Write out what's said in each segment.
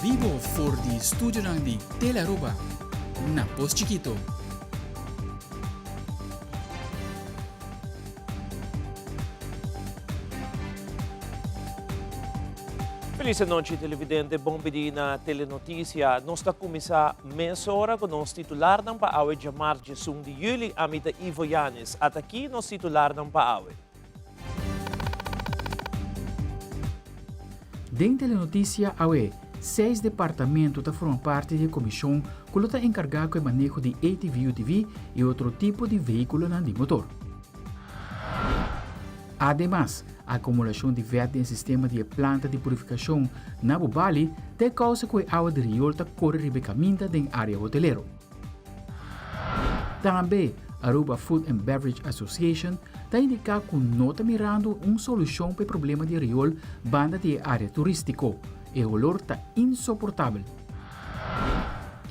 vivo voor die studio ng di Telaruba. Na Post Chiquito. Feliz noite, televidente. Bom dia na Telenotícia. Nós está começar meia hora com o titular ng Paawe de Março de Julho, Amita Ivo Yanes. At aqui, nos titular ng Paawe. Den Telenotícia AUE, 6 departamentos formam parte da comissão que está encarregado com o manejo de ATV, UTV e outro tipo de veículo de motor. Además, a acumulação de verde em sistema de planta de purificação na Bubali tem causa que a água de rio está correndo caminho da área hoteleira. Também, a Aruba Food and Beverage Association está indicando que não está mirando uma solução para o problema de rio banda de área turística. E o olor está insuportável.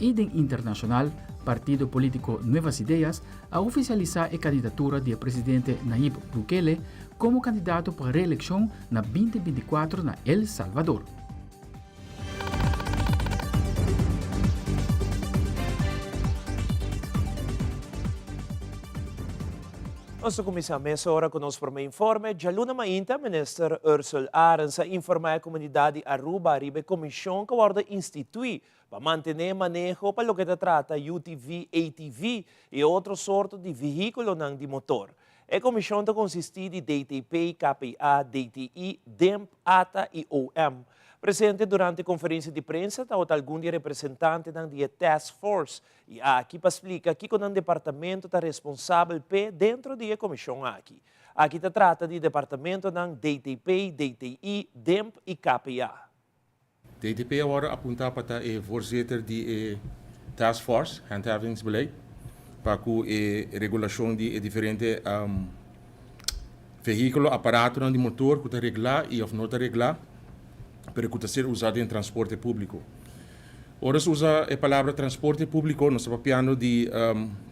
E de internacional, Partido Político Nuevas Ideias a oficializar a candidatura do presidente Nayib Bukele como candidato para a reeleição na 2024 na El Salvador. Nós começamos essa hora com o nosso primeiro informe. Já luna mainta, Minister Ursula Aransa informa a comunidade Aruba arriba a comissão que vai instituir para manter manejo para o que trata UTV, ATV e outro sorte de veículo de motor. A comissão consiste de DTP, KPA, DTI, DEMP, ATA e OM. Presente durante a conferência de prensa, está algum representante da Task Force e aqui para explicar que o departamento está responsável dentro da comissão aqui. Aqui se trata do departamento da DTP, DTI, DEMP e KPA. DTP agora aponta para o voorzitter de Task Force, handhavingsbeleid, para a regulação de diferentes veículos, aparatos de motor que está regular e não está regular, para que ser usado em transporte público. Ora se usa a palavra transporte público, nós estamos falando de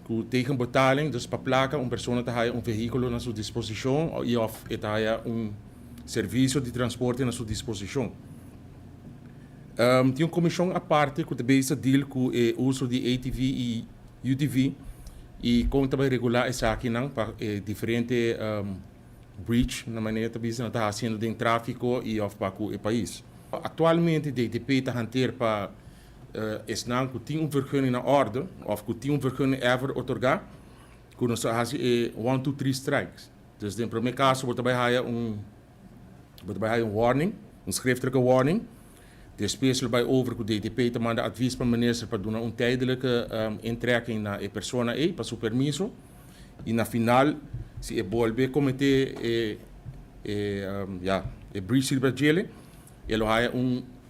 que tegen betaling, dus para placa, uma pessoa tem veículo na sua disposição e tem serviço de transporte na sua disposição. Tem uma comissão à parte que também se deal com o uso de ATV e UTV e como também regular essa aqui para diferentes breach na maneira também se está fazendo de tráfico e para o país. Atualmente, a DTP está hanteren para esnan que tem vergunning na orde of que tem vergunning ever otorgar, que nós fazemos 1, 2, 3 strikes. Dus in primeiro caso, wordt daarbij een warning, een schriftelijke warning. De special bij over que o DTP te manda advies para o ministro para dar uma tijdelijke intrekking na persona para seu permiso. E na final, se é volve cometer breach de gele, ele vai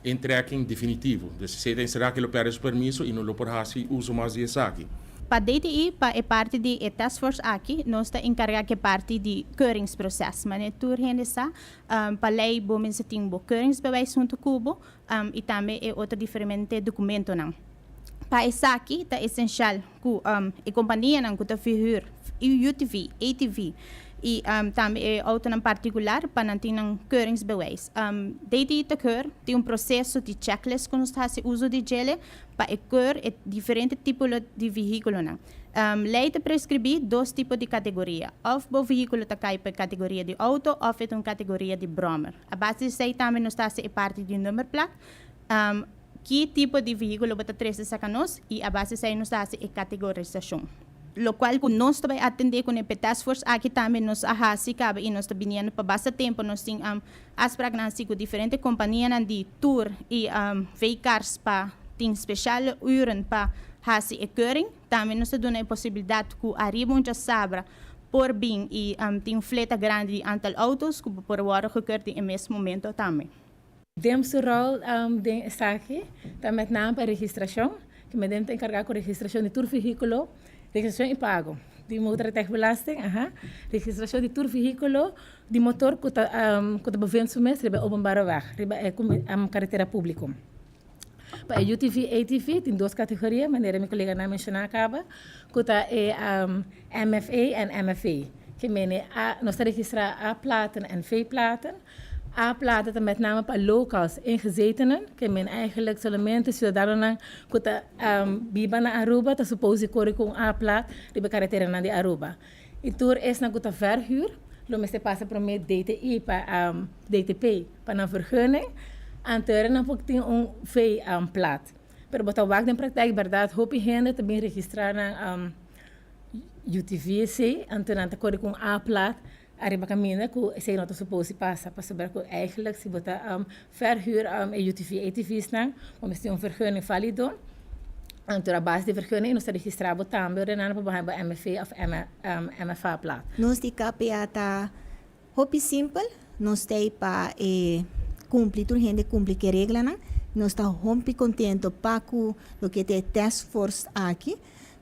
intrekking definitivo. Dus se tem será que ele perde o permiso e não lo por hasi uso mais de aqui. Para DTI, para a parte de Task Force aqui, nós estamos encarregados de parte de keuringsproces. Mas é tudo isso, para lei, bom, se tem um keuringsbewijs junto cubo e também é outro diferente documento. Para isso aqui, é essencial que a companhia não está figura UTV, ATV e também é auto em particular para não ter um keuringsbewijs. DTI tem processo de checklist que nós fazemos uso de gele para keur diferentes tipos de veículos. Lei prescreve 2 tipos de categoria. Of o veículo está cai para categoria de auto, ou é uma categoria de brommer. A base disso também nós fazemos parte de número placa. Que tipo de veículo você traz a nós e a base disso nós fazemos a categorização. Lo qual nós também atender com a Task Force aqui também nós ahasi cabe e nós também para bastante tempo nós temos as pregnancy com diferentes companhias de tour e veículos para tem especial uren para fazer a keuring. Também nós temos a possibilidade que arriba já sabra por bem e tem um fleta grande de antal autos que por hora gekeurd no mesmo momento também. Temos o rol de aqui, também para a registração, que me deve encarregar com a registração de tour veículo, registração e pago. De motor belasting, registração de tour veículo, de motor que está bevendo mês, riba openbare weg, riba carretera pública. Para UTV e ATV, tem 2 categorias, maneira minha colega não mencionar acaba, que está MFA e MFA. Que nós registramos A-platen en V-platen. A-platen met name para locals ingezetenen, que men eigenlijk solamente ciudadanos que viven na Aruba, te supose corre com A-plat, de carretera na de Aruba. E tour is na kuta verhuur, lo me se passa para me DTI para DTP para na vergunning, anteren na pok ting vee plat. Pero bota wag den praktijk verdade, hopi gente também registrar na UTVC, anteren te corre com A-plat. Arriba caminha que sei não supose passa para saber que eigenlijk se bota verhuur UTV ATV's não, mas tem vergunning válido. Então a base de vergunning nós registramos também renan para baixar MFA of MFA plat. Nós de KPA tá hopi simple, nós tem para cumprir tudo gente cumprir que regra não. Nós está hopi contento para o que tem task force aqui.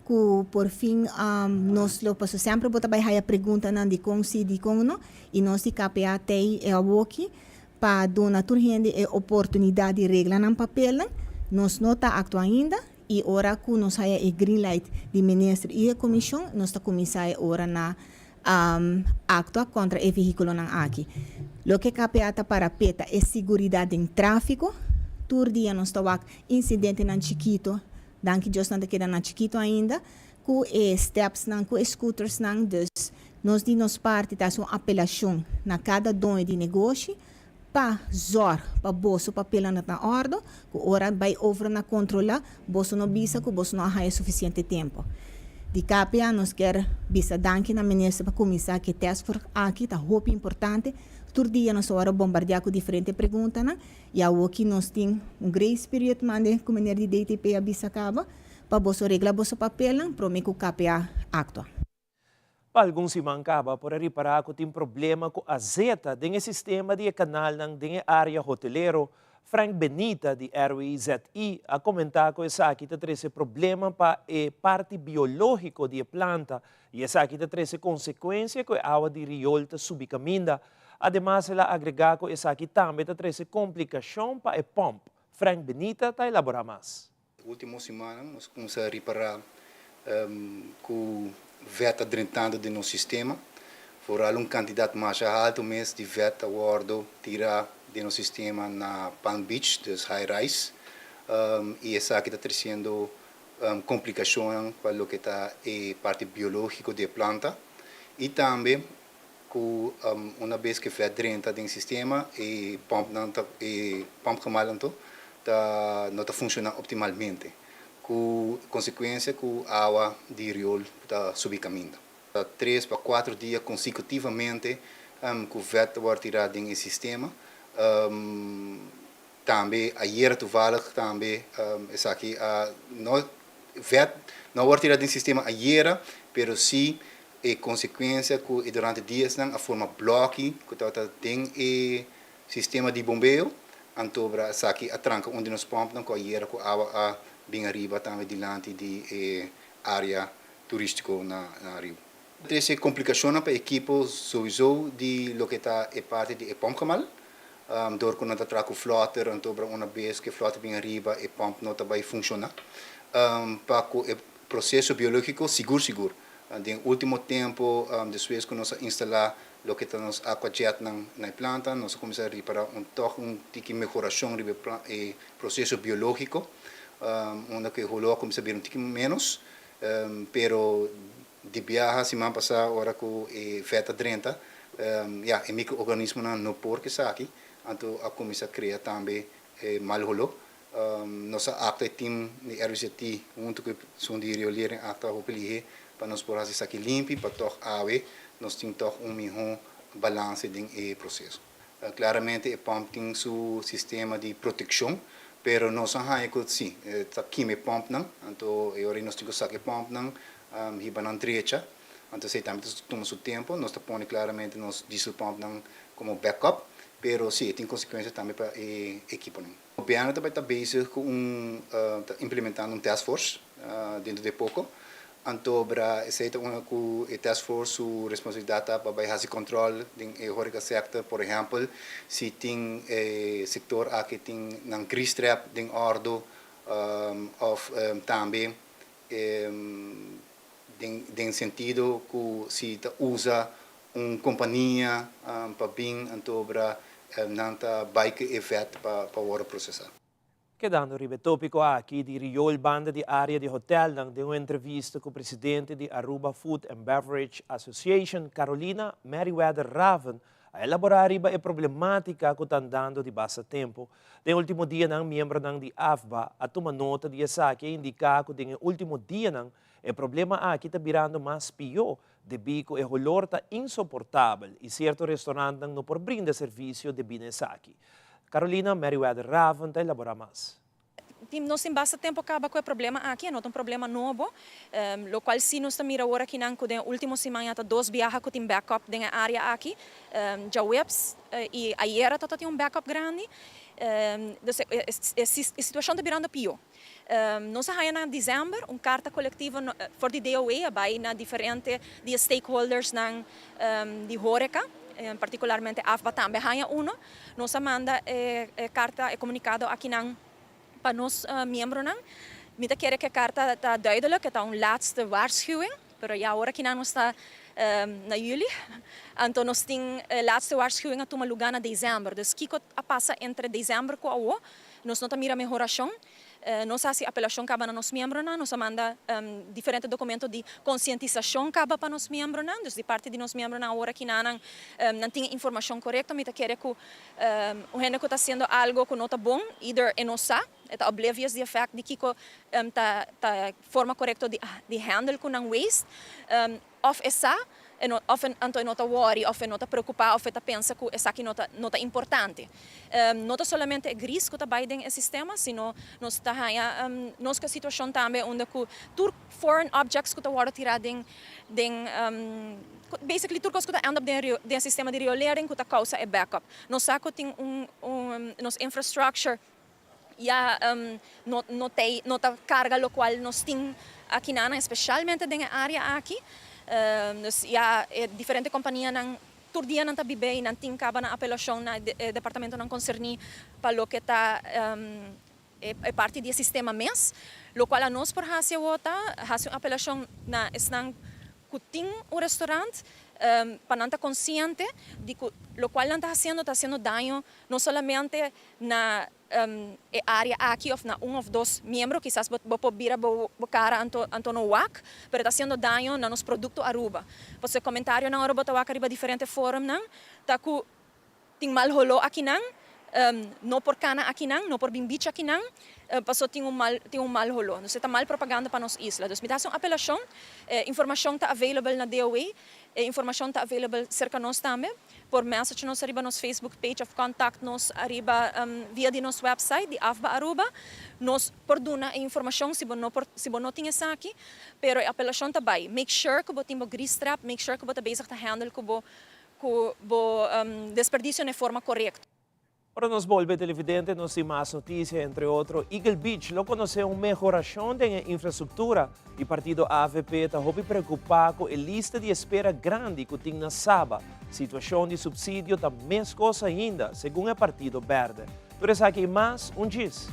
Que por fim nós lo passo sempre botar vai a pergunta não de como se de como não e nós de KPA tem a aqui para dar tudo gente oportunidade de regra no papel não nós não está atuando ainda e ora que nós há a green light de ministro e a comissão nós está começar ora na actua contra o veículo não aqui lo que KPA está para peta é segurança em tráfego todo dia nós está incidente não chiquito danke Deus não queda na chiquito ainda com steps não com scooters não dus nós de nos parte tá uma apelação na cada dono de negócio para zor para bolso papel na ordem que ora vai over na controlar bolso não bisa que bolso não há suficiente tempo de KPA nós quer bisa danke na ministra para começar que task force aqui tá muito importante todo dia nós ora bombardear com diferentes perguntas né e aqui nós tem grace period mande com maneira de DTP a bisa acaba para bolso regla bolso papel não para mim que o KPA actua. Alguns se mancaba por reparar que tem problema com a zeta do sistema de canal ng área hotelero. Frank Benita de RWZI a comentar que essa aqui tem esse problema para a parte biológica da planta e essa aqui tem essa consequência que a água de riolta subcaminda. Además, ela agregar que essa aqui também tem essa complicação para a pompa. Frank Benita está elaborar mais. Última semana nós começamos a reparar com veta drenando do nosso sistema. Vooral uma quantidade mais alta mês de veta guardo tirar do nosso sistema na Palm Beach, dos high rise. E essa aqui está trazendo complicações para o que está a parte biológica da planta. E também que uma vez que veta drenta do sistema e pompa camal não está funcionando optimalmente. Com consequência que a água de riol está subcaminho. 3 para 4 dias consecutivamente que o veto vai tirar do sistema. Também ayer toevallig também essa aqui não vai tirar do sistema ayer, pero sim a consequência que durante dias não a forma bloque que tem o sistema de bombeio, então essa aqui a tranca onde nós pompa com ayer com a água bem arriba também diante de área turística na Rio. Essa complicação para a equipe sowieso de lo que está é parte de pompa camal. Door que não está trago flotter, então uma vez que flotter bem arriba e pompa não vai funcionar. Para o processo biológico seguro. No último tempo, depois que nós instalar lo que está nos aquajet na planta, nós começamos a reparar um tipo de melhoração do processo biológico. Onde que rolou começa a ver um pouquinho menos, pero de viagem semana passada hora que feta drenta, o microorganismo não porque aqui, então a começa a criar também mal rolou. Nossa acta team de RCT junto com som de reolher acta hopelie para nós poder isso aqui limpo para tocar ave, nós temos toch melhor balanço do processo. Claramente o pump tem seu sistema de proteção. Pero nós há que sim, está aqui me pompa não, então eu nós temos que sacar pompa não, riba não trecha, então se também toma seu tempo, nós está pondo claramente nós diesel pompa não como backup, pero sim tem consequências também para a equipe não. O governo também está busy com implementando task force dentro de pouco, então para aceita que task force sua responsabilidade para fazer controle do horticultura sector, por exemplo, se tem setor aqui tem na grease trap de ordem of também em sentido que se usa uma companhia para bem então para nanta bike effect para worden processado. Quedando ribe tópico aqui de Riol Banda de área de hotel, nang de uma entrevista com o presidente de Aruba Food and Beverage Association, Carolina Meriwether Raven, a elaborar riba a problemática que está dando de basta tempo. No último dia, nang membro nang de AFBA, a tomar nota de essa que indica que no último dia, nang, o problema aqui está virando mais pior, debido que o olor está insuportável e certo restaurante não por brindar serviço de binesaki. Carolina Meriwether Raven está elaborar mais. Nós em bastante tempo acaba com o problema aqui, é um problema novo, o qual se nós mira agora que não com último semana há 2 viagens que tem backup na área aqui, já webs e ayer está tem backup grande, a situação está virando pior. Nós aí na dezembro carta coletiva for the DOA vai na diferente de stakeholders na de Horeca. Particularmente AFBA também há nós manda carta comunicado aqui para nós membros me quer que a carta está duidelijk, que está laatste waarschuwing, mas agora que nós está na juli, então nós temos laatste waarschuwing a tomar lugar na dezembro, dus kiko a passa entre dezembro com a nós não mira melhoração. Nós fazemos apelação para nos membros, nós manda diferentes documentos de conscientização para nos membros, então de parte de nos membros agora que não tem informação correta, me quer que o gente que está fazendo algo que não está bom, either não sabe, está oblivious de fact de que está forma correta de handle com o waste, ou essa of anto não está worry, of não está preocupado, of está pensa que essa aqui não está importante. Não está somente gris que está bem no sistema, sino nós está nós que a situação também onde que tur foreign objects que está agora tirado basically tur coisas que está andando dentro sistema de riolering que está causa é backup. Nós saco tem nos infrastructure já não está carga lo qual nós tem aqui na especialmente na área aqui. Diferentes companhias todo dia não está bem, não tem cabo na apelação na departamento não concerni para o que está é parte do sistema MES, o qual a nós por fazer uma apelação na estão que tem um restaurante para não estar consciente de que o qual não está fazendo dano não somente na área aqui ou na ou dois membros, quizás vou virar a cara anto no WAC, mas está fazendo dano nos produtos Aruba. Você comentário na Aruba está arriba diferente fórum não, tá que tem mal rolo aqui não por cana aqui não por bimbicha aqui passou tem um mal rolo, não se está mal propaganda para nos isla. Dus me dá uma apelação, informação está available na DOA, informação está available cerca nós também, por message nos arriba nos Facebook page of contact nos arriba via de nosso website de AFBA Aruba, nos por duna informação se não tinha essa aqui, pero a apelação está bem. Make sure que você tem grease trap, make sure que você basic ta handle que desperdício de forma correta. Para nos volver televidente, nos tem más noticias, entre otros. Eagle Beach lo conoce una mejoración de infraestructura y partido AVP está preocupado con la lista de espera grande que tiene na Saba. Situación de subsidio está más cosa ainda, según el Partido Verde. Por eso aquí más un GIS.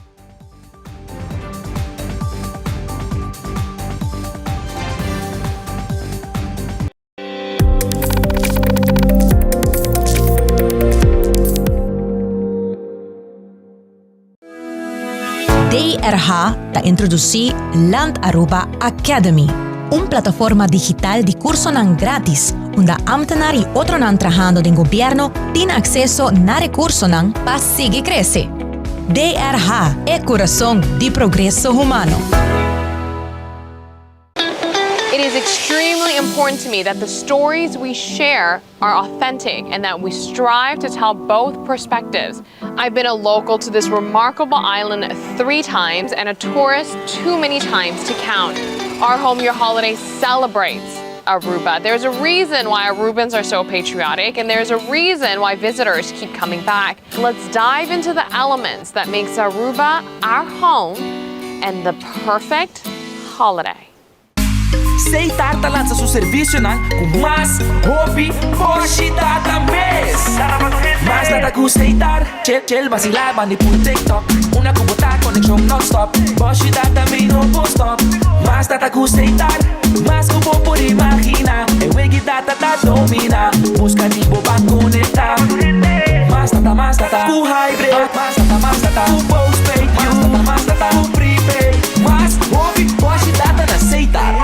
DRH ta introduci Land Aruba Academy, plataforma digital de curso grátis, onde ambtenari e outro trabajando do governo têm acesso a recursos para seguir crescer. DRH é coração de progresso humano. It is extremely important to me that the stories we share are authentic and that we strive to tell both perspectives. I've been a local to this remarkable island 3 times and a tourist too many times to count. Our Home Your Holiday celebrates Aruba. There's a reason why Arubans are so patriotic, and there's a reason why visitors keep coming back. Let's dive into the elements that makes Aruba our home and the perfect holiday. Seitar lança seu serviço com mais hobby, Porsche data mês. Mas nada com Seitar, chill vacilar, mani por TikTok. Una kubota connection non-stop, Porsche data me no post stop. Mas nada com Seitar, mas kubo por imaginar. E wegi data ta domina, busca tipo para conectar. Mas nada mais mas data ku hybrid, mas data ku postpaid, mas data ku prepaid, mas Hopi pode data na aceitar.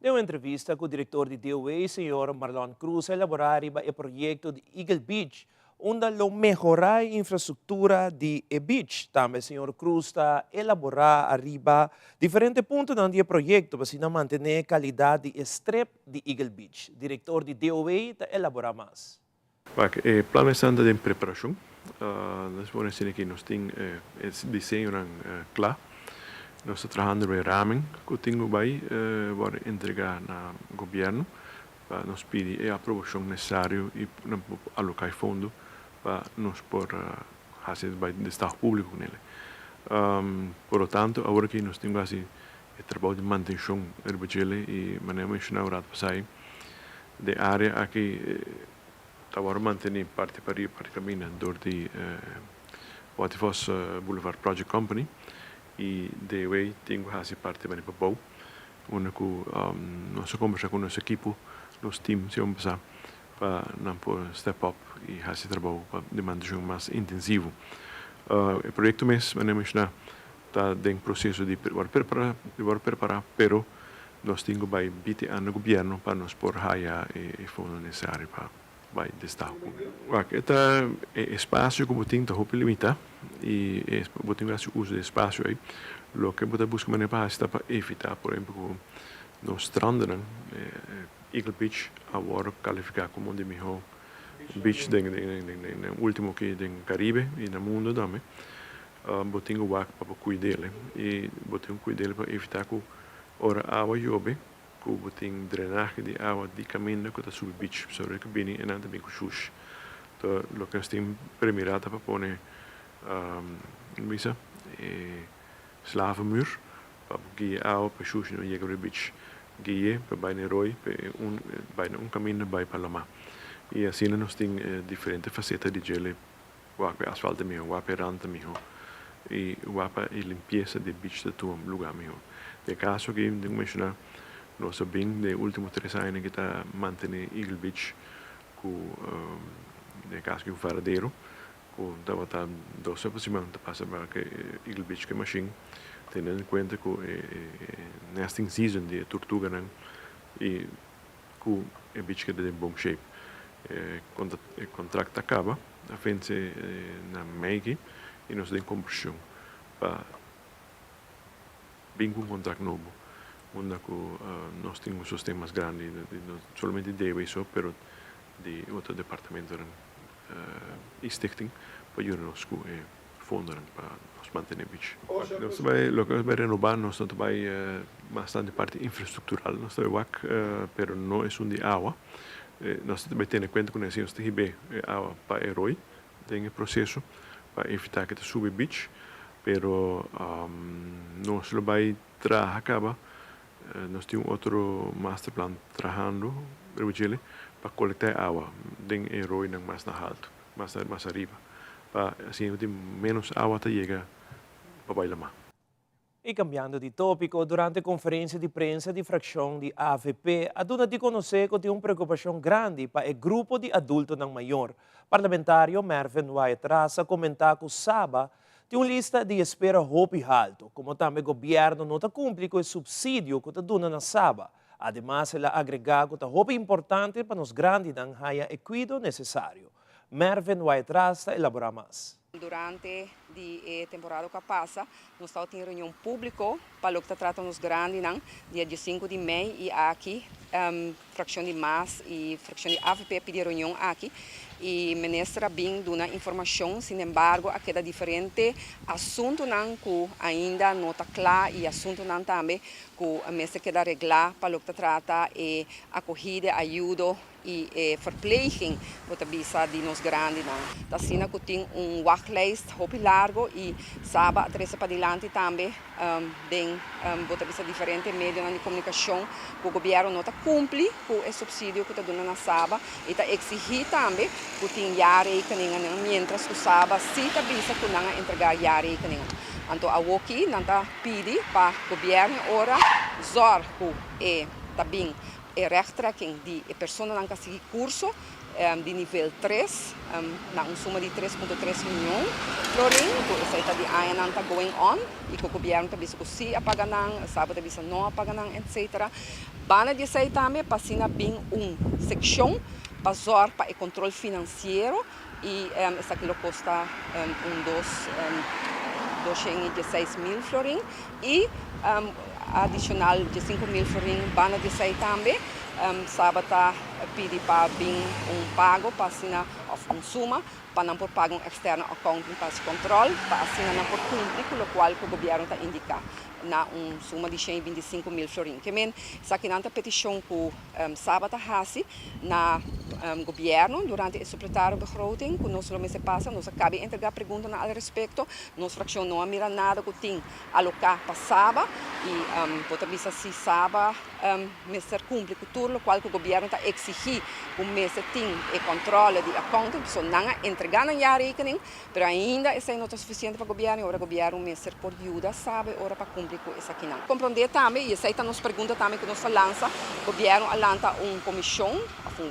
Numa entrevista com o diretor de DOA, senhor Marlon Cruz, elaborar o projeto de Eagle Beach, onde lo melhorar a infraestrutura de beach. Também, senhor Cruz está elaborar arriba diferentes pontos do projeto para se manter a qualidade extrema de Eagle Beach. Diretor de DOA está elaborar mais. O plano está em preparação. Nós vamos dizer que nós temos esse desenho claro. Nós estamos trabalhando no ramen que temos vai entregar no governo para nos pedir a aprovação necessária e alocar fundo para nós poder fazer o Estado público nele. Por lo tanto, agora que nós temos assim o trabalho de manutenção do Chile e maneira mencionada passar de área aqui agora manter parte para ir para caminho dor de Waterfalls Boulevard Project Company e de way tenho fazer parte para Papau, onde nós conversamos com nosso equipo, nosso time, se vamos passar para não poder step up e fazer trabalho de manutenção mais intensivo. O projeto mesmo, maneira mencionada, está em processo de preparar, pero nós temos que bitar ao governo para nos pôr raia e fundo necessário para vai destaque. Esta espaço que botin tá roupa limita e botin o uso de espaço aí, lo que botar busca maneira para evitar, por exemplo, nos stranden, Eagle Beach agora qualificar como um de melhor beach no último que tem Caribe e no mundo também. Botin o WAC para cuidar dele e botin cuidar para evitar que ora água chove que tem drenagem de água de caminho que está sobre o beach, sobre que vem e não também com chute. Então, o que nós temos primeiro para pôr missa slavenmuur, para guiar água para chute no chegar ao beach, guiar para baixo roi, para caminho para Paloma. E assim nós temos diferentes facetas de gelo, o asfalto melhor, o ranta melhor, e a limpeza do beach de todo lugar melhor. De caso que eu mencionar nós sabemos nos últimos 3 anos que está mantendo Eagle Beach com de caso que o Faradeiro com estava 12 aproximadamente passa para que Eagle Beach que machine tendo em conta que nesting season de tortuga não e que o beach que está em bom shape quando o contrato acaba a frente na Meike e nós temos conversão para bem com um contrato novo onde nós temos sistemas grandes, não somente de DWSO, mas de outro departamento e stichting para ajudar-nos com fundos para nos manter o beach. Nós vamos renovar, nós vamos bastante parte infraestrutural, nós vamos mas não é de água. Nós também temos em conta que nós temos água para herói, tem o processo para evitar que suba o beach, mas nós vamos trabalhar nós temos outro master plan trabalhando no Chile para coletar água em herói mais na alto, mais arriba, para assim menos água te chega para Bailama. E cambiando de tópico, durante a conferência de prensa de fração de AVP, a dona de conhecer que tem uma preocupação grande para o grupo de adultos não maior. Parlamentário Mervyn White Raça comentar que o Saba tem uma lista de espera roupa alto, como também o governo não cumpre com o subsídio que está dando na Saba. Ademais, ela agrega que a roupa importante para os grandes não haja o cuidado necessário. Mervyn White Raça elabora mais. Durante a temporada que passa, nós estamos em reunião pública para o que trata nos grandes, dia 5 de maio, e aqui, fração de MAS e fração de AVP pedir reunião aqui. E a ministra bem dando informação, sin embargo, aquele diferente assunto não que ainda não está claro e assunto não também que a ministra quer arreglar para o que trata e acolhida, ajuda e verpleging wat de bisa di nos grande na. Da sina ko ting wachtlijst hopila largo e sábado atrás para adiante também tem bota vista diferente meio de comunicação que o governo não cumpre com o subsídio que está dando na sábado e está exigir também que tenha rekening mientras que sábado se está vista que não entregar rekening. Então a aqui não está pedindo para o governo ora zorg que também é rechtrekking de pessoas que seguem curso de nível 3, na suma de 3,3 milhões florin, isso está de ano está going on, e que o governo está dizendo que sim apaganang, sábado está dizendo não apaganang, etc. Bana dizer também para assinar bem seção para zorg para o controle financeiro e isso aqui custa 216 mil florin e adicional de 5 mil florin bana dizer também sábado pedi para vir pago para assinar suma para não por pago externo accounting para controle para assinar não por cumprir com o qual o governo está indicar na suma de 125 mil florin. Que men essa aqui nanta petição que sábado hasi na governo durante o secretário de begroting que nós se passa nós acabamos de entregar perguntas a respeito nossa fração não mira nada que tem alocar para sábado e pode visa se sábado mestre cumpre com tudo o qual o governo está exigir o mestre tem o controle de accounting so não entregar na rekening mas ainda isso não é suficiente para o governo agora o governo mestre por ajuda sabe ora para cumprir com isso aqui não compreender também e essa está nos pergunta também que nós lança o governo lança comissão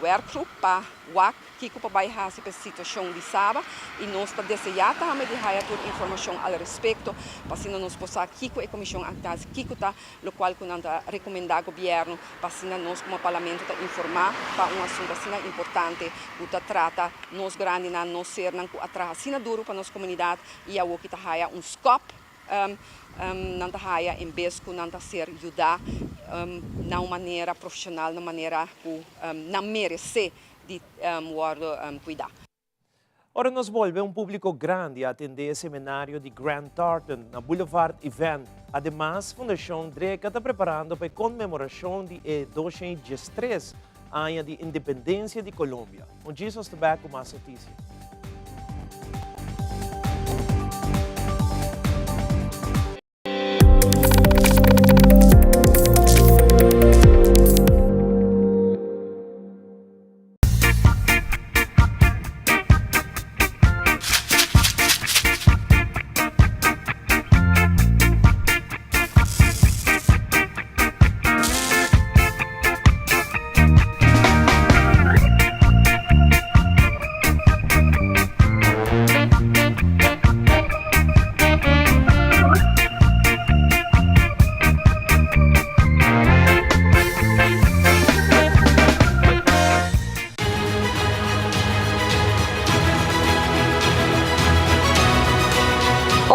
workgroup para WAC que para baixar essa situação de sábado e nós está desejando também de raiar toda informação a respeito para se nós possa aqui com a comissão actas que está o qual que nós recomendar ao governo para se nós como parlamento está informar para um assunto assim importante que está trata nós grandes na nós ser não atrás assim duro para nossa comunidade e a que está raiar scope não está raiar em vez que não está ser ajudar na maneira profissional na maneira que não merece de cuidar. Ora, nós volvemos público grande a atender o seminário de Grant Thornton na Boulevard Event. Ademais, a Fundação Dreca está preparando para a comemoração de 213 anos de independência de Colômbia. Um dia nós estamos com mais notícias.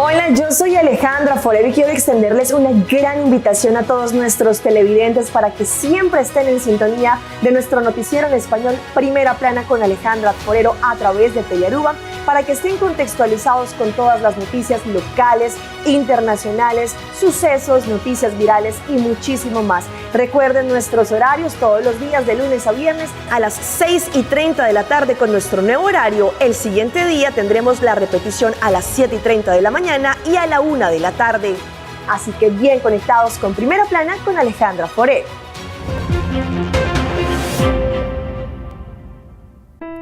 Hola, yo soy Alejandra Forero y quiero extenderles una gran invitación a todos nuestros televidentes para que siempre estén en sintonía de nuestro noticiero en español Primera Plana con Alejandra Forero a través de Telearuba, para que estén contextualizados con todas las noticias locales, internacionales, sucesos, noticias virales y muchísimo más. Recuerden nuestros horarios todos los días de lunes a viernes a las 6:30 de la tarde con nuestro nuevo horario. El siguiente día tendremos la repetición a las 7:30 de la mañana y a la 1 de la tarde. Así que bien conectados con Primera Plana con Alejandra Forero.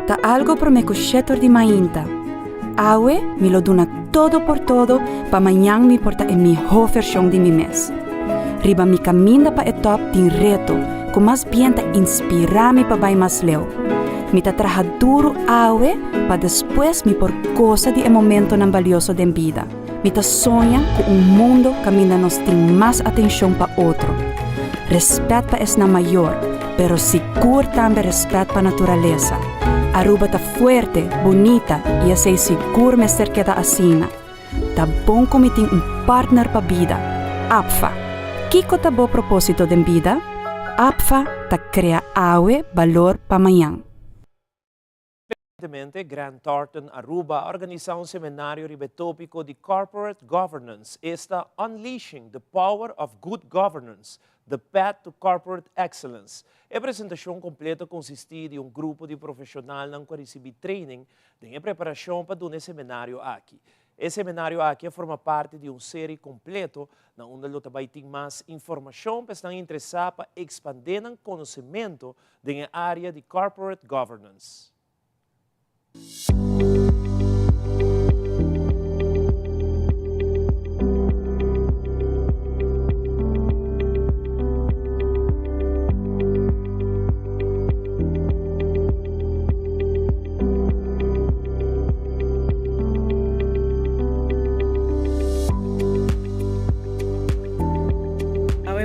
Ta algo pro me cuscetor di mainta. Awe mi lo dona todo por todo pa manhã mi porta en mi ho versión di mi mes. Riba mi caminda pa etop din reto, com mas bien ta inspirami pa bay mas leo. Mi ta traja duro awe pa después mi por cosa di e momento nan valioso den vida. Mi ta sonha com mundo camina nos tin mas atención pa outro. Respeto pa es na maior, pero sigur tambe respeto pa naturaleza. Aruba ta fuerte, bonita e sei sigur me cerqueta asina. Ta bom como tem partner pa vida. APFA. Kiko ta bo propósito den vida? APFA ta crea awe valor pa manhã. Recentemente, Grant Thornton Aruba organizou seminário tópico de Corporate Governance. Está Unleashing the Power of Good Governance, The Path to Corporate Excellence. A apresentação completa consistia de grupo de profissionais que receberam training de preparação para o seminário aqui. Esse seminário aqui forma parte de uma série completo na onde o também tem mais informação para estar interessado para expandir o conhecimento na área de corporate governance.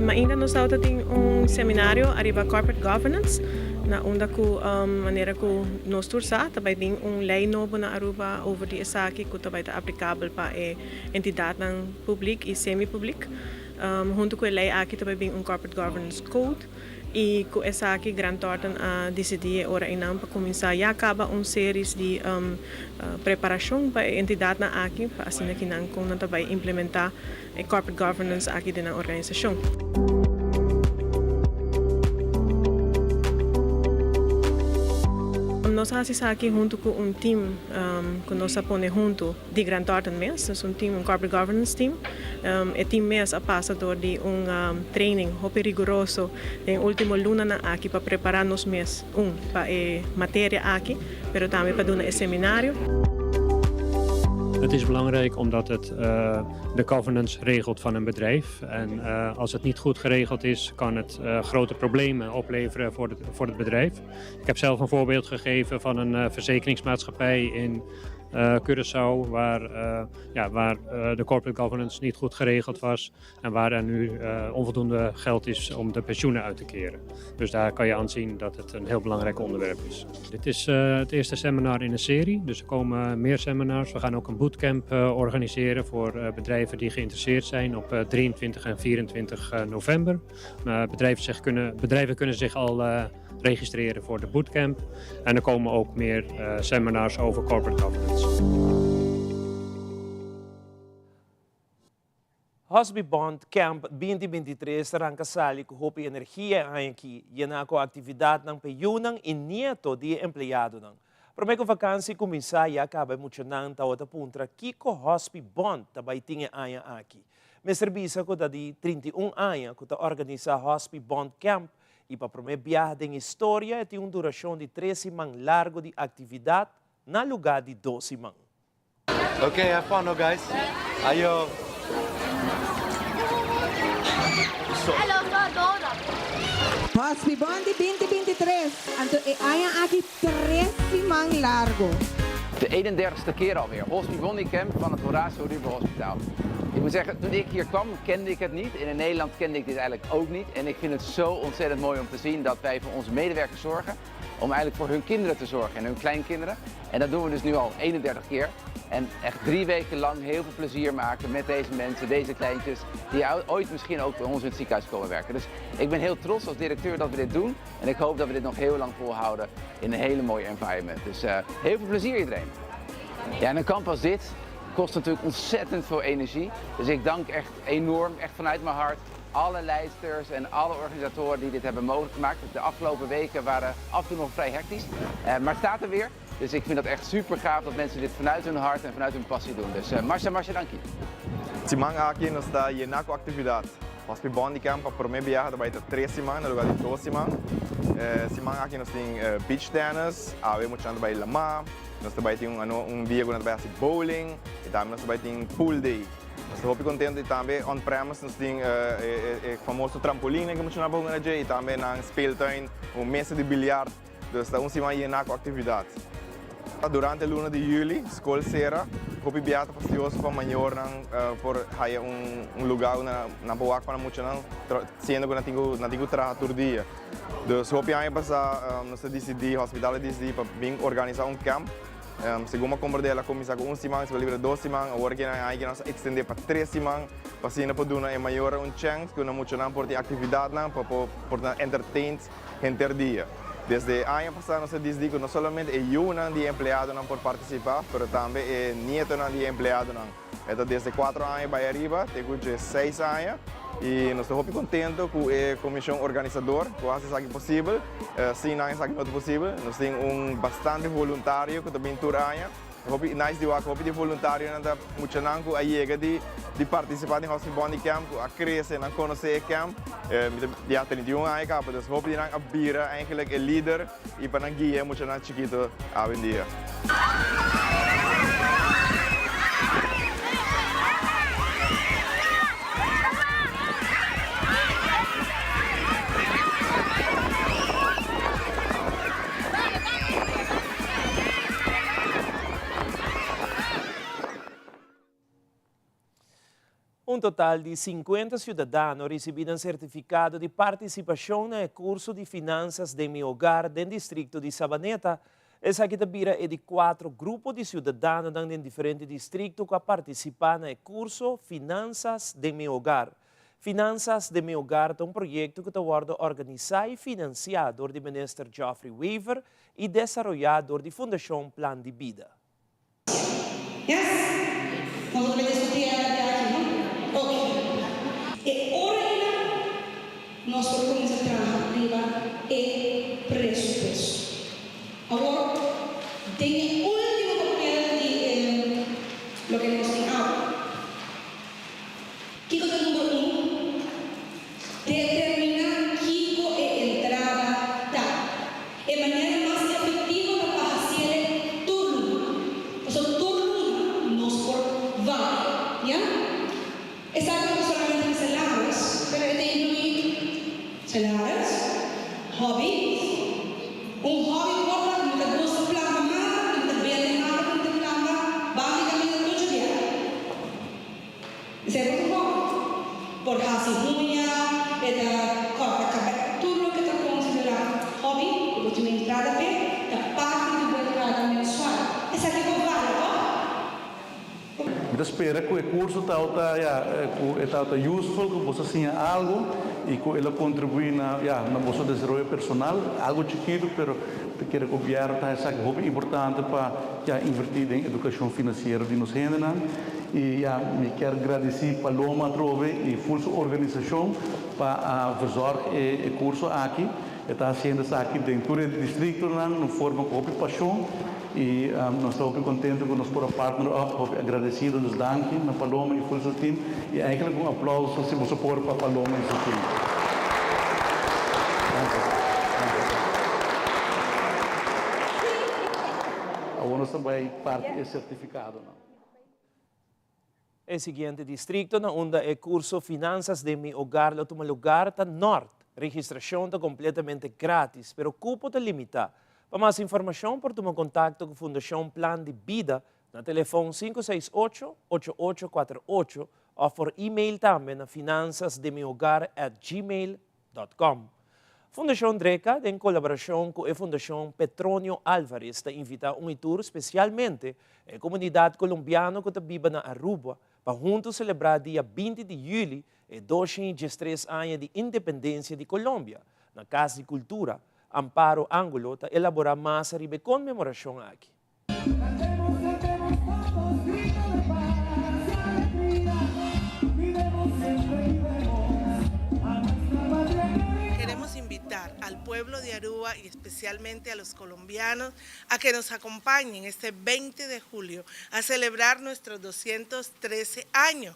Ainda nós temos seminário arriba corporate governance na onde maneira que nós tursa também tem lei novo na Aruba over die saki que também está aplicável para entidades pública e semi-pública. Junto com a lei aqui também tem corporate governance code e com essa aqui grande ordem a decidir ora inam para começar já acaba série de preparação para entidade na aqui para assim que não com também implementar corporate governance aqui na organização. Nós fazemos aqui junto com time que nós põe junto de grande ordem mesmo, um corporate governance team. O time mesmo passa por training muito rigoroso em último luna aqui para preparar nos mesmos para a matéria aqui, mas também para doen seminário. Het is belangrijk omdat het de governance regelt van een bedrijf. En als het niet goed geregeld is, kan het grote problemen opleveren voor het bedrijf. Ik heb zelf een voorbeeld gegeven van een verzekeringsmaatschappij in Curaçao, waar de corporate governance niet goed geregeld was en waar er nu onvoldoende geld is om de pensioenen uit te keren. Dus daar kan je aan zien dat het een heel belangrijk onderwerp is. Dit is het eerste seminar in een serie, dus er komen meer seminars. We gaan ook een bootcamp organiseren voor bedrijven die geïnteresseerd zijn op 23 en 24 november. Bedrijven kunnen zich al registreren voor de bootcamp en er komen ook meer seminars over corporate governance. Hosby Bond Camp 2023 arranca sali com Hopi Energia aqui e na atividade ng peyunang inieto de empleado nang. Promei ko vakansi kumisa ya acaba muito nang tawata puntra Kiko Hosby Bond tabay tinga aya aqui. Me servisa ko da di 31 aya ko ta organiza Hosby Bond Camp e para promei viagem em história e uma duração de 13 semanas largo de atividade na lugar de 12 semanas. Okay, have fun, no, guys. Ayo. Hello, Dora. Hosby Bond 2023. Anto ayan aki 13 semanas largo. De 31ste keer alweer. Hosby Bond Camp van het Horacio Ruben Hospitaal. Ik moet zeggen, toen ik hier kwam, kende ik het niet. En in Nederland kende ik dit eigenlijk ook niet. En ik vind het zo ontzettend mooi om te zien dat wij voor onze medewerkers zorgen. Om eigenlijk voor hun kinderen te zorgen en hun kleinkinderen. En dat doen we dus nu al 31 keer. En echt 3 weken lang heel veel plezier maken met deze mensen, deze kleintjes. Die ooit misschien ook bij ons in het ziekenhuis komen werken. Dus ik ben heel trots als directeur dat we dit doen. En ik hoop dat we dit nog heel lang volhouden in een hele mooie environment. Dus heel veel plezier iedereen. Ja, en een kamp als dit kost natuurlijk ontzettend veel energie. Dus ik dank echt enorm, echt vanuit mijn hart, alle leidsters en alle organisatoren die dit hebben mogelijk gemaakt. De afgelopen weken waren af en toe nog vrij hectisch, maar het staat er weer. Dus ik vind het echt super gaaf dat mensen dit vanuit hun hart en vanuit hun passie doen. Dus Marcia, dank je. Simang aqui nos está llena com atividade. Hosby Bond Camp para mim viaja vai ter 3 semanas, no lugar de 2 semanas. Simang aqui nós tem beach tennis, ave muito chando vai lama. Nós também tem dia que nós vai fazer bowling e também nós também tem pool day. Nós estamos muito contentes e também on-premise nós tem famoso trampoline que nós não vamos fazer e também na speeltuin mesa de bilhar. Dus dat ons iemand hierna com atividade. Durante a luna de julho, escola será, hopi biata fastidioso para maior por haya lugar na boac para muito não, sendo que não tenho trabalho todo dia. Dus hopi aí passar, nós decidimos, hospital decidiu para vir organizar camp. Segundo a conversa da comissão com 1 semana, se livre 2 semanas, agora que nós estender para 3 semanas, para assim não poder é maior chance que não muito não por ter atividade não, para entertain gente dia. Desde o ano passado, nós decidimos não somente eu de empregado por participar, mas também nieto de empregado. Então, desde 4 anos para arriba, tenho 6 anos e nós estamos muito contentes com a comissão organizadora, que faz isso possível, 5 anos aqui não é possível. Nós temos bastante voluntário que também tour anos Hoop ik nice die wak, hoop ik die voluntario en dat moet je dan ook ayega die participatie in Hospital Bondi Camp, a crescer en conhecer camp. Die had er niet jong aangekapen, dus hoop je dan abbieren eigenlijk een leader, iemand dan guia moet je dan chiquito avendia. Un total de 50 ciudadanos recibiram certificado de participação no curso de finanças de meu hogar no distrito de Sabaneta. Essa aqui também é de 4 grupos de cidadãos em diferentes distritos que participam no curso Finanças de meu hogar. Finanças de meu hogar é um projeto que está organizado e financiado por o ministro Geoffrey Weaver e desenvolvido por a Fundação Plan de Vida. Nós colocamos a arriba e preço. Agora, tem o último papel de lo que nós temos agora. Que coisa número 1? Determinar que é entrada da. É maneira mais efetiva para fazer turno. Então, turno nos por vale, já? Exatamente solamente em salários, pero é salários, hobbies, hobby porta que te gosta de plantar, que te vende nada, que te planta, basicamente todo dia. Isso é muito bom. Por fazer unha, corta cabelo, tudo o que te considera hobby, que você me entrada bem, da parte de uma entrada mensual. Essa aqui é vale, Eu espero que o curso está useful, que você tenha algo e que ele contribui na vosso desenvolvimento personal, algo chiquito, pero que o governo está muito importante para investir em educação financeira de nós. E me quero agradecer para Paloma Trove e a organização para verzorg o curso aqui. Está sendo aqui dentro do distrito, de forma com paixão. E nós estamos muito contentes com o nosso partner, agradecidos, nos danke na Paloma e o seu time. E eigenlijk um aplauso se você for para Paloma e seu time. Agora também parte é certificado. O seguinte distrito na onda é curso Finanças de meu hogar, lo toma lugar tá norte. Registração está completamente grátis, pero o cupo está limitado. Para mais informação, por tomar contato com a Fundação Plan de Vida na telefone 568-8848 ou por e-mail também na finançasdemeuhogar@gmail.com. Fundação Dreca, em colaboração com a Fundação Petronio Álvarez, está invita um tour especialmente a comunidade colombiana que está viva na Aruba para juntos celebrar dia 20 de julho e 203 anos de independência de Colômbia, na Casa de Cultura. Amparo Ángulo está elaborar mais a comemoração aqui. Queremos invitar al pueblo de Aruba y especialmente a los colombianos a que nos acompañen este 20 de julio a celebrar nuestros 213 años.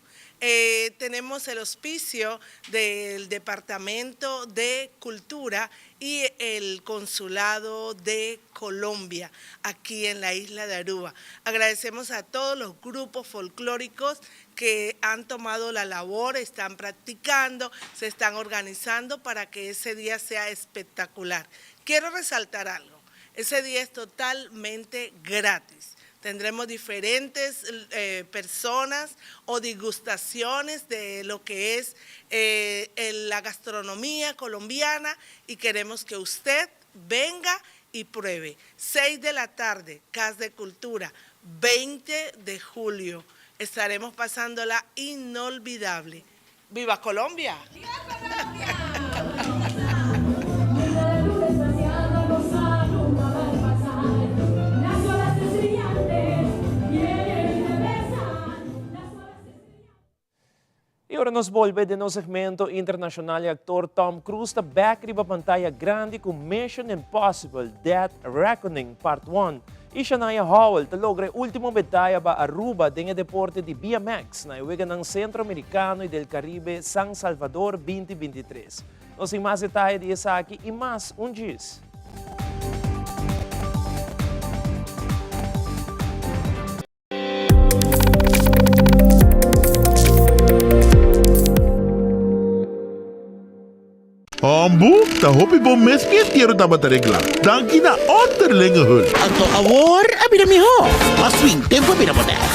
Tenemos el auspicio del Departamento de Cultura y el Consulado de Colombia aquí en la isla de Aruba. Agradecemos a todos los grupos folclóricos que han tomado la labor, están practicando, se están organizando para que ese día sea espectacular. Quiero resaltar algo, ese día es totalmente gratis. Tendremos diferentes personas o degustaciones de lo que es la gastronomía colombiana y queremos que usted venga y pruebe. 6 de la tarde, Casa de Cultura, 20 de julio. Estaremos pasándola inolvidable. ¡Viva Colombia! ¡Viva Colombia! E agora nos volve de nosso segmento internacional e actor Tom Cruise está back riba pantalla grande com Mission Impossible Dead Reckoning Part 1 E Shania Howell talogre último medalha ba Aruba dengue deporte de BMX na iwega ng Centro-Americano e del Caribe San Salvador 2023. Nós em mais detalhe de essa aqui e mais diz. Ambo, ta hopi bom mes pietiero tabatarigla. Danki na onderlinge hul. Anto awor, abira mi ho. Maswing tempo abira moderno.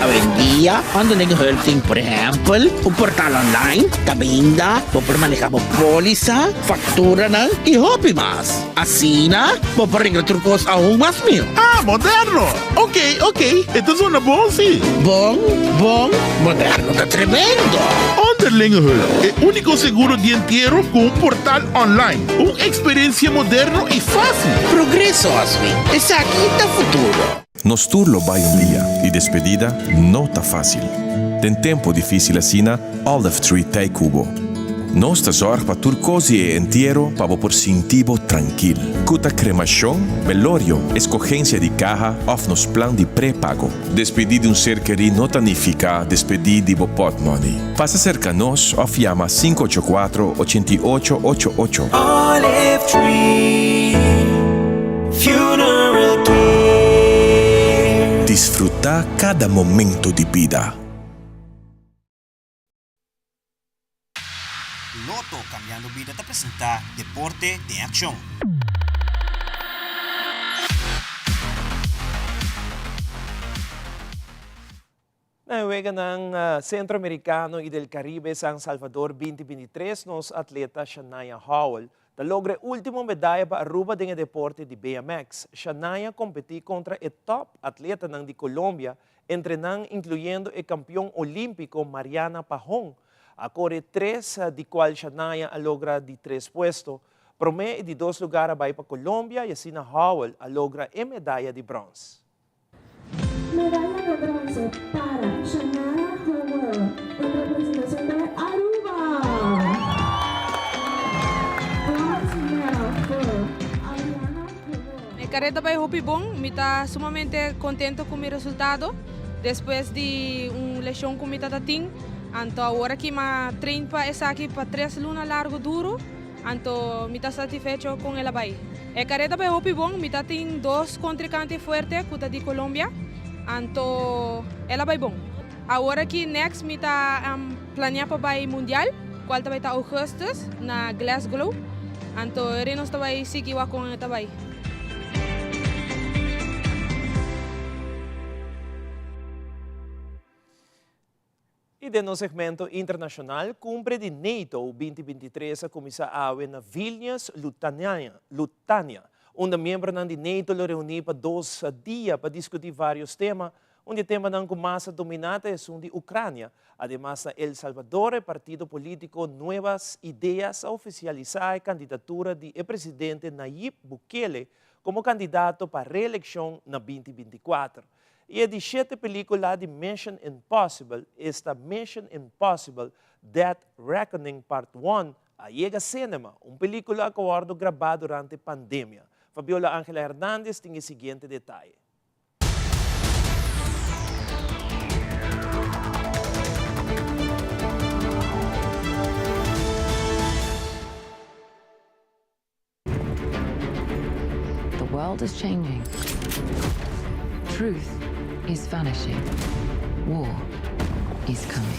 Avendia, onderlinge hulting, por ejemplo, un portal online, kabinda, po permanecamo polisa, faktura ng y hopi mas. Asina, po paringa trucos aún mas mil. Ah, moderno. Ok. Ito suena bom, sí. Bom, moderno, ta tremendo. Onderlinge hul, el único seguro de entierro con un portal online. Una experiencia moderno y fácil. Progreso, Asmi. Es aquí el futuro. Nos turlo vai dia e despedida não tá fácil. Tem tempo difícil assina Olive Tree Tei Cubo. Nós ta zorg pa turcosi e entierro pa por sintivo tranquil. Cuta cremação, velorio, escogencia de caja of nos plan de pré-pago. Despedir de um ser querido não tanifica despedir de pot money. Passa cerca nos of llama 584-8888. Olive Tree Funeral Care. Disfrutar cada momento de vida. Loto Cambiando Vida te presenta Deporte de Acción. Na iwega ng Centro-Americano e del Caribe San Salvador 2023, nos atleta Shania Howell talogre último medalha para Aruba dengue deporte de BMX. Shania competi contra o top atleta ng de Colombia, entre nang incluyendo o campeão olímpico Mariana Pajón. Acore 3 di qual Shania alogra di 3 puesto. Prome de 2 lugares vai para Colombia e Shania Howell alogra a medalha de bronze. Medalla de bronce para Shania Howell en representación de Aruba. Bronze medal for Ariana Howell. Mi carrera vai hopi bom, me está sumamente contento com o meu resultado. Depois de lesão que me está tendo, então agora que me treino para essa aqui para 3 lunas largo duro, então me está satisfeito com ela vai. A carrera vai hopi bom, me está tendo 2 contrincantes fortes, que de Colômbia. Então, ela vai bom. Agora que next me está planeando para o mundial, qual vai estar Augustus na Glasgow. Então, ele não vai seguir com ela vai. E de no segmento internacional, cumpre de NATO 2023 a começar a na Vilnius, Lutânia, onde membros de NATO lo reúnem para 2 dias para discutir vários temas, onde o tema não começa dominante é o de Ucrânia. Además, El Salvador, o partido político Nuevas Ideas, a oficializar a candidatura de presidente Nayib Bukele como candidato para a reeleição na 2024. E a 17 película de Mission Impossible, esta Mission Impossible Death Reckoning Part 1, a llega cinema, película que foi gravada durante a pandemia. Fabiola Ángela Hernández tem o seguinte detalhe. The world is changing. Truth is vanishing. War is coming.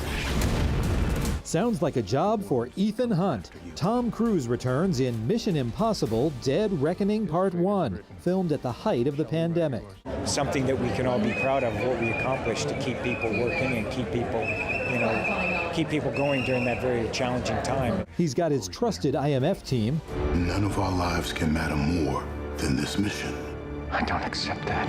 Sounds like a job for Ethan Hunt. Tom Cruise returns in Mission Impossible Dead Reckoning Part 1, filmed at the height of the pandemic. Something that we can all be proud of, what we accomplished to keep people working and keep people going during that very challenging time. He's got his trusted IMF team. None of our lives can matter more than this mission. I don't accept that.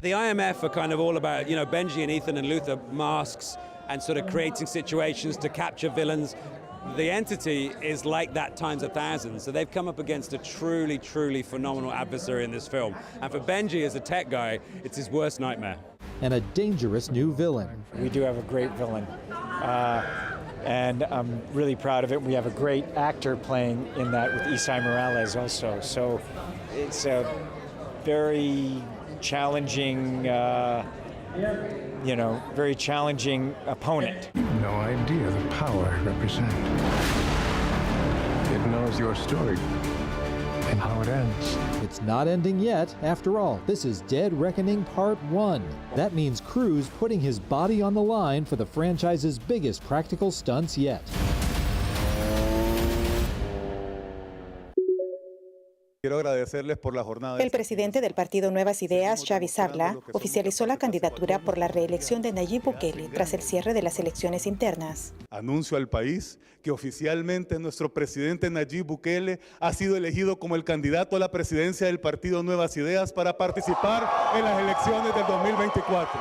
The IMF are kind of all about, Benji and Ethan and Luther masks and sort of creating situations to capture villains. The entity is like that times 1,000. So they've come up against a truly, truly phenomenal adversary in this film. And for Benji as a tech guy, it's his worst nightmare. And a dangerous new villain. We do have a great villain. And I'm really proud of it. We have a great actor playing in that with Isai Morales also. So it's very challenging, very challenging opponent. No idea the power it represents. It knows your story and how it ends. It's not ending yet. After all, this is Dead Reckoning Part 1. That means Cruz putting his body on the line for the franchise's biggest practical stunts yet. El presidente del partido Nuevas Ideas, Xavi Sabla, oficializó la candidatura por la reelección de Nayib Bukele tras el cierre de las elecciones internas. Anuncio al país que oficialmente nuestro presidente Nayib Bukele ha sido elegido como el candidato a la presidencia del partido Nuevas Ideas para participar en las elecciones del 2024.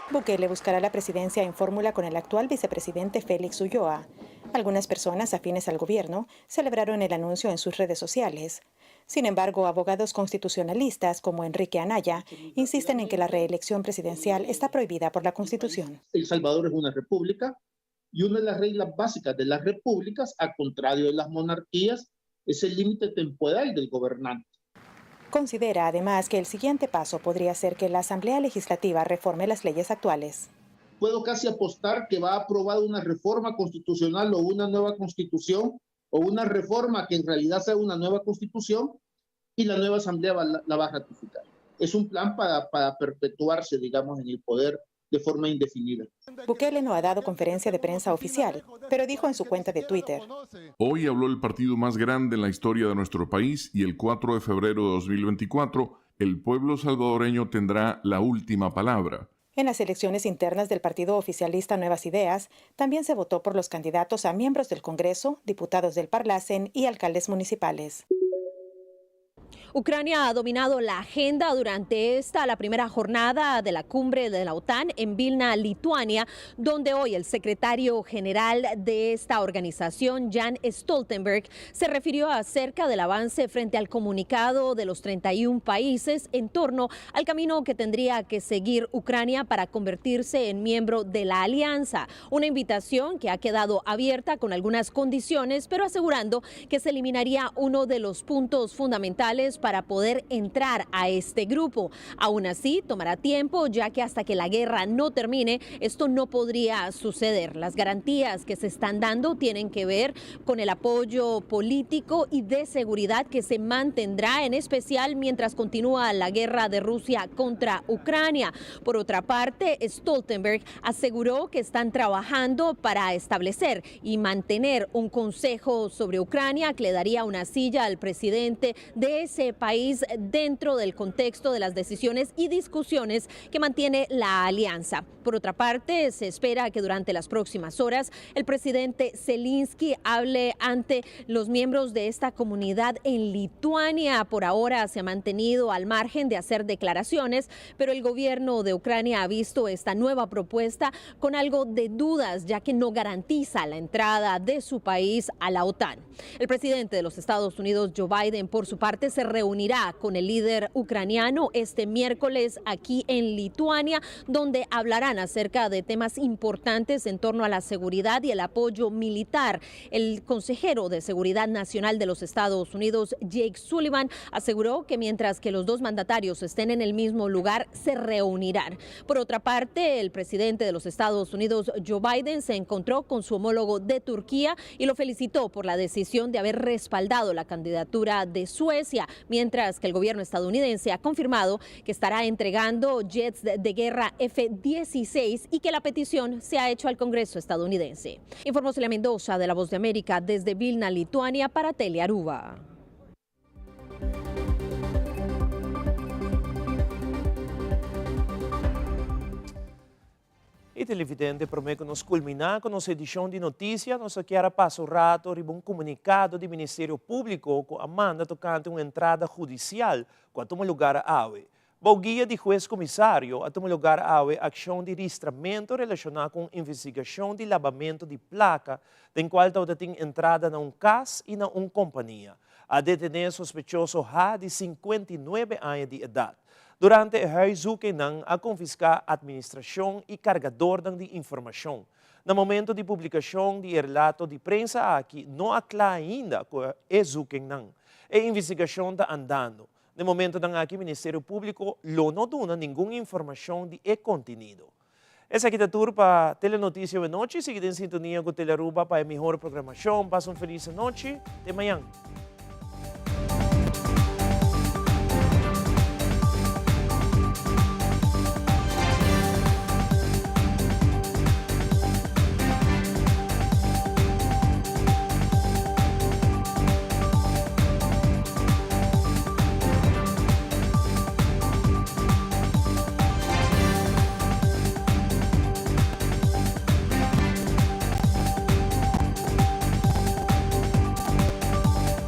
Bukele buscará la presidencia en fórmula con el actual vicepresidente Félix Ulloa. Algunas personas afines al gobierno celebraron el anuncio en sus redes sociales. Sin embargo, abogados constitucionalistas como Enrique Anaya insisten en que la reelección presidencial está prohibida por la Constitución. El Salvador es una república y una de las reglas básicas de las repúblicas, al contrario de las monarquías, es el límite temporal del gobernante. Considera además que el siguiente paso podría ser que la Asamblea Legislativa reforme las leyes actuales. Puedo casi apostar que va a aprobar una reforma constitucional o una nueva constitución o una reforma que en realidad sea una nueva constitución y la nueva asamblea la va a ratificar. Es un plan para perpetuarse, digamos, en el poder de forma indefinida. Bukele no ha dado conferencia de prensa oficial, pero dijo en su cuenta de Twitter: Hoy habló el partido más grande en la historia de nuestro país y el 4 de febrero de 2024 el pueblo salvadoreño tendrá la última palabra. En las elecciones internas del partido oficialista Nuevas Ideas, también se votó por los candidatos a miembros del Congreso, diputados del Parlacen y alcaldes municipales. Ucrania ha dominado la agenda durante la primera jornada de la cumbre de la OTAN en Vilna, Lituania, donde hoy el secretario general de esta organización, Jens Stoltenberg, se refirió acerca del avance frente al comunicado de los 31 países en torno al camino que tendría que seguir Ucrania para convertirse en miembro de la alianza. Una invitación que ha quedado abierta con algunas condiciones, pero asegurando que se eliminaría uno de los puntos fundamentales para poder entrar a este grupo. Aún así, tomará tiempo, ya que hasta que la guerra no termine, esto no podría suceder. Las garantías que se están dando tienen que ver con el apoyo político y de seguridad que se mantendrá, en especial mientras continúa la guerra de Rusia contra Ucrania. Por otra parte, Stoltenberg aseguró que están trabajando para establecer y mantener un consejo sobre Ucrania que le daría una silla al presidente de ese país dentro del contexto de las decisiones y discusiones que mantiene la alianza. Por otra parte, se espera que durante las próximas horas el presidente Zelensky hable ante los miembros de esta comunidad en Lituania. Por ahora se ha mantenido al margen de hacer declaraciones, pero el gobierno de Ucrania ha visto esta nueva propuesta con algo de dudas, ya que no garantiza la entrada de su país a la OTAN. El presidente de los Estados Unidos, Joe Biden, por su parte, se reunirá con el líder ucraniano este miércoles aquí en Lituania, donde hablarán acerca de temas importantes en torno a la seguridad y el apoyo militar. El consejero de Seguridad Nacional de los Estados Unidos, Jake Sullivan, aseguró que mientras que los dos mandatarios estén en el mismo lugar, se reunirán. Por otra parte, el presidente de los Estados Unidos, Joe Biden, se encontró con su homólogo de Turquía y lo felicitó por la decisión de haber respaldado la candidatura de Suecia, mientras que el gobierno estadounidense ha confirmado que estará entregando jets de guerra F-16 y que la petición se ha hecho al Congreso estadounidense. Informó Celia Mendoza de La Voz de América desde Vilna, Lituania, para Telearuba. E televidente, promete nos culminar com nossa edição de notícias. Nós queremos passar o rato um comunicado do Ministério Público com a manda tocante uma entrada judicial com a toma lugar a AUE. O guia de juiz comissário a toma lugar a AUE ação de registramento relacionada com investigação de lavamento de placa, em qual tem entrada na caso e na companhia. A detener sospechoso há de 59 anos de idade. Durante o huiszoeking a confiscar administração e carregador de informação. No momento de publicação de relato de prensa aqui, não há claro ainda que é zoeking. A investigação está andando. No momento ng aking Ministério Público, não duna nenhuma informação de contenido. Essa aqui é a tour para Telenotícia de Noite. Seguida em sintonia com Telearuba para a melhor programação. Passa uma feliz noite. Até amanhã.